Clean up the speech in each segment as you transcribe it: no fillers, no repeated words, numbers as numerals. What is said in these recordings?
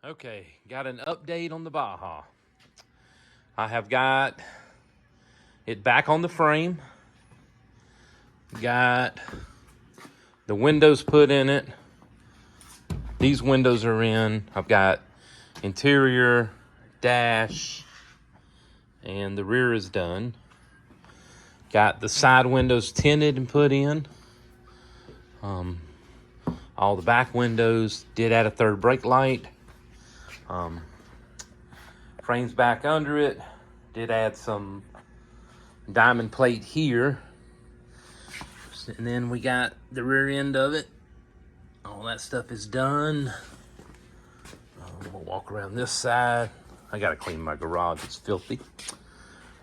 Okay, got an update on the Baja. I have got it back on the frame. Got the windows put in it. These windows are in. I've got interior, dash, and the rear is done. Got the side windows tinted and put in. All the back windows, did add a third brake light. Frames back under it. Did add some diamond plate here. And then we got the rear end of it. All that stuff is done. We'll walk around this side. I gotta clean my garage, it's filthy.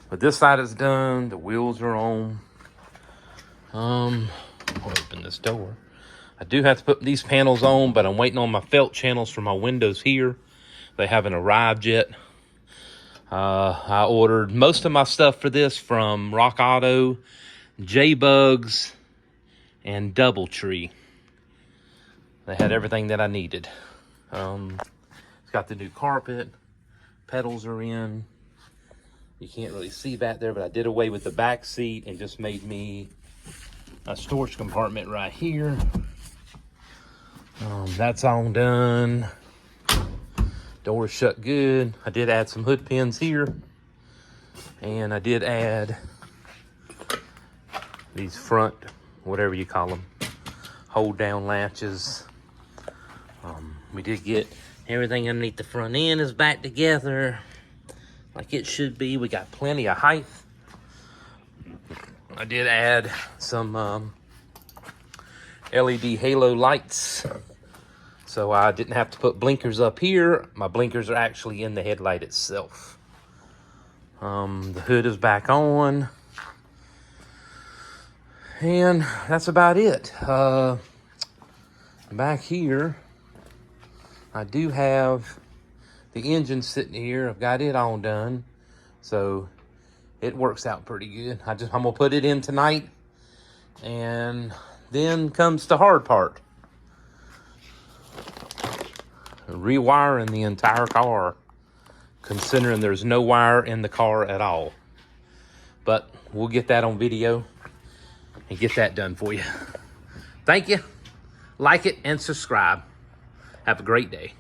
But this side is done. The wheels are on. I'll open this door. I do have to put these panels on, but I'm waiting on my felt channels for my windows here. They haven't arrived yet. I ordered most of my stuff for this from Rock Auto, J-Bugs, and Doubletree. They had everything that I needed. It's got the new carpet. Pedals are in. You can't really see back there, but I did away with the back seat and just made me a storage compartment right here. That's all done. Door's shut good. I did add some hood pins here. And I did add these front, whatever you call them, hold down latches. We did get everything underneath the front end is back together like it should be. We got plenty of height. I did add some LED halo lights, so I didn't have to put blinkers up here. My blinkers are actually in the headlight itself. The hood is back on. And that's about it. Back here, I do have the engine sitting here. I've got it all done. So it works out pretty good. I'm gonna put it in tonight. And then comes the hard part. Rewiring the entire car, considering there's no wire in the car at all. But we'll get that on video and get that done for you. Thank you. Like it and subscribe. Have a great day.